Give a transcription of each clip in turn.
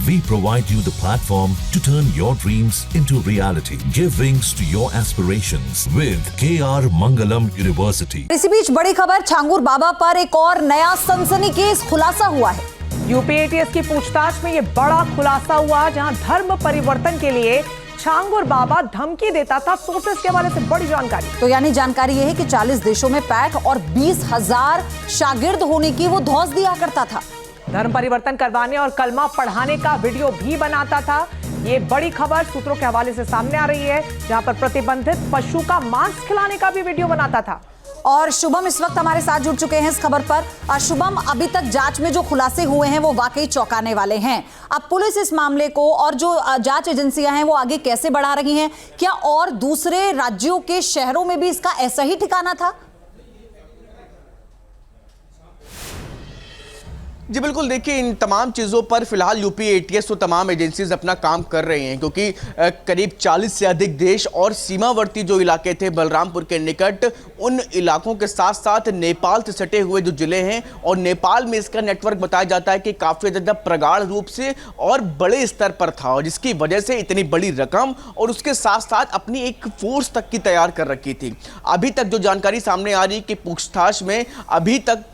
We provide you the platform to turn your dreams into reality. Give wings to your aspirations with KR Mangalam University. इसी बीच बड़ी खबर, छांगुर बाबा पर एक और नया सनसनीखेज खुलासा हुआ है। यूपी एटीएस की पूछताछ में ये बड़ा खुलासा हुआ, जहां धर्म परिवर्तन के लिए छांगुर बाबा धमकी देता था। सोर्सेस के हवाले से बड़ी जानकारी। तो यानी जानकारी यह है कि 40 देशों में पैठ और 20,000 शागिर्द होने की वो धौंस दिया करता था। धर्म परिवर्तन करवाने और कलमा पढ़ाने का वीडियो भी बनाता था। ये बड़ी खबर सूत्रों के हवाले से सामने आ रही है, जहां पर प्रतिबंधित पशु का मांस खिलाने का भी वीडियो बनाता था। और शुभम इस वक्त हमारे साथ जुड़ चुके हैं इस खबर पर। शुभम, अभी तक जांच में जो खुलासे हुए हैं वो वाकई चौंकाने वाले हैं। अब पुलिस इस मामले को और जो जांच एजेंसियां हैं वो आगे कैसे बढ़ा रही हैं? क्या और दूसरे राज्यों के शहरों में भी इसका ऐसा ही ठिकाना था? जी बिल्कुल, देखिए इन तमाम चीज़ों पर फिलहाल यूपी एटीएस तो तमाम एजेंसीज अपना काम कर रही हैं, क्योंकि करीब 40 से अधिक देश और सीमावर्ती जो इलाके थे बलरामपुर के निकट, उन इलाकों के साथ साथ नेपाल से सटे हुए जो जिले हैं, और नेपाल में इसका नेटवर्क बताया जाता है कि काफ़ी ज़्यादा प्रगाढ़ रूप से और बड़े स्तर पर था, और जिसकी वजह से इतनी बड़ी रकम और उसके साथ साथ अपनी एक फोर्स तक की तैयार कर रखी थी। अभी तक जो जानकारी सामने आ रही है कि पूछताछ में अभी तक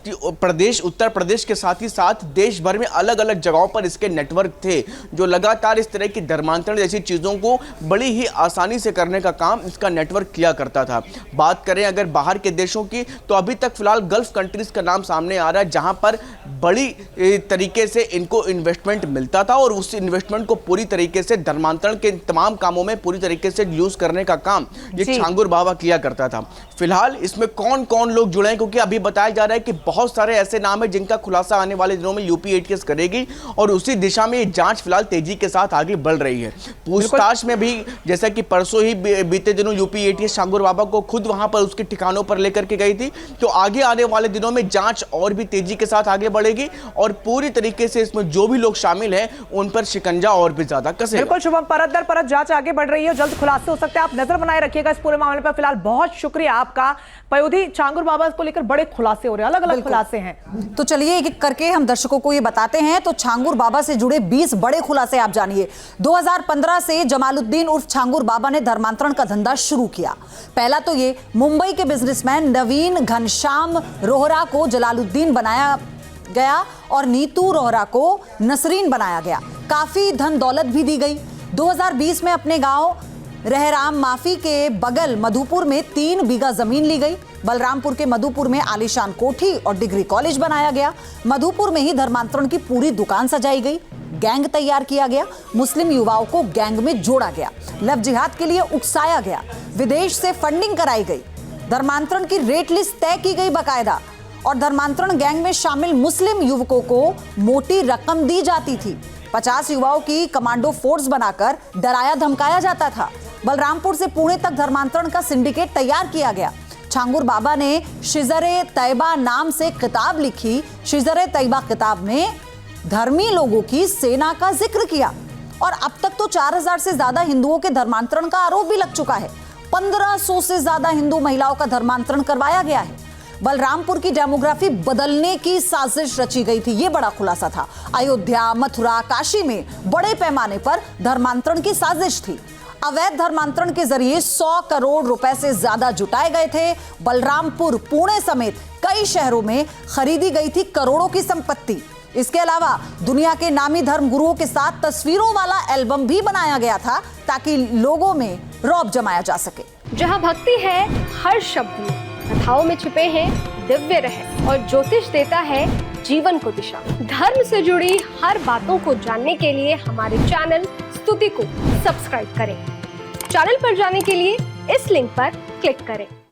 उत्तर प्रदेश के साथ ही देश भर में अलग अलग जगहों पर इसके नेटवर्क थे, जो लगातार इस तरह की धर्मांतरण जैसी चीज़ों को बड़ी ही आसानी से करने का काम इसका नेटवर्क किया करता था। बात करें अगर बाहर के देशों की, तो अभी तक फिलहाल गल्फ कंट्रीज का नाम सामने आ रहा है, जहां पर बड़ी तरीके से इनको इन्वेस्टमेंट मिलता था, और उस इन्वेस्टमेंट को पूरी तरीके से धर्मांतरण के तमाम कामों में पूरी तरीके से यूज करने का काम ये छांगुर बाबा किया करता था। फिलहाल इसमें कौन कौन लोग जुड़े हैं, क्योंकि अभी बताया जा रहा है कि बहुत सारे ऐसे नाम है जिनका खुलासा आने वाले दिनों में यूपी एटीएस करेगी, और उसी दिशा में ये जांच फिलहाल तेजी के साथ आगे बढ़ रही है। पूछताछ में भी जैसा कि परसों ही बीते दिनों यूपी एटीएस छांगुर बाबा को खुद वहां पर उसके ठिकानों पर लेकर के गई थी, तो आगे आने वाले दिनों में जांच और भी तेजी के साथ आगे बढ़ेगी, और पूरी तरीके से इसमें जो भी लोग शामिल हैं उन पर शिकंजा और भी ज्यादा कसेगा। बिल्कुल शुभम, परत दर परत जांच आगे बढ़ रही है, जल्द खुलासे हो सकते हैं। आप नजर बनाए रखिएगा इस पूरे मामले पर। फिलहाल बहुत शुक्रिया आपका पयोधी। छांगुर बाबा को लेकर बड़े खुलासे हो रहे हैं, अलग अलग खुलासे हैं। तो चलिए एक करके हम दर्शकों को ये बताते हैं। तो छांगुर बाबा से जुड़े 20 बड़े खुलासे आप जानिए। 2015 से जमालुद्दीन उर्फ छांगुर बाबा ने धर्मांतरण का धंधा शुरू किया। पहला तो ये मुंबई के बिजनेसमैन नवीन घनश्याम रोहरा को जलालुद्दीन बनाया गया और नीतू रोहरा को नसरीन बनाया गया। काफी धन दौलत भी दी गई। 2020 में अपने गांव रहराम माफी के बगल मधुपुर में 3 बीघा जमीन ली गई। बलरामपुर के मधुपुर में आलीशान कोठी और डिग्री कॉलेज बनाया गया। मधुपुर में ही धर्मांतरण की पूरी दुकान सजाई गई। गैंग तैयार किया गया। मुस्लिम युवाओं को गैंग में जोड़ा गया। लव जिहाद के लिए उकसाया गया। विदेश से फंडिंग कराई गई। धर्मांतरण की रेट लिस्ट तय की गई बाकायदा, और धर्मांतरण गैंग में शामिल मुस्लिम युवकों को मोटी रकम दी जाती थी। 50 युवाओं की कमांडो फोर्स बनाकर डराया धमकाया जाता था। बलरामपुर से पुणे तक धर्मांतरण का सिंडिकेट तैयार किया गया। छांगुर बाबा ने शिजरे तैयबा नाम से किताब लिखी। शिजरे तैयबा किताब में धर्मी लोगों की सेना का जिक्र किया, और अब तक तो 4000 से ज्यादा हिंदुओं के धर्मांतरण का आरोप भी लग चुका है। 1500 से ज्यादा हिंदू महिलाओं का धर्मांतरण करवाया गया है। बलरामपुर की डेमोग्राफी बदलने की साजिश रची गई थी, यह बड़ा खुलासा था। अयोध्या, मथुरा, काशी में बड़े पैमाने पर धर्मांतरण की साजिश थी। अवैध धर्मांतरण के जरिए 100 करोड़ रुपए से ज्यादा जुटाए गए थे। बलरामपुर, पुणे समेत कई शहरों में खरीदी गई थी करोड़ों की संपत्ति। इसके अलावा दुनिया के नामी धर्म गुरुओं के साथ तस्वीरों वाला एल्बम भी बनाया गया था, ताकि लोगों में रौब जमाया जा सके। जहां भक्ति है हर शब्द में, कथाओं में छिपे हैं दिव्य रहस्य, और ज्योतिष देता है जीवन को दिशा। धर्म से जुड़ी हर बातों को जानने के लिए हमारे चैनल स्तुति को सब्सक्राइब करें। चैनल पर जाने के लिए इस लिंक पर क्लिक करें।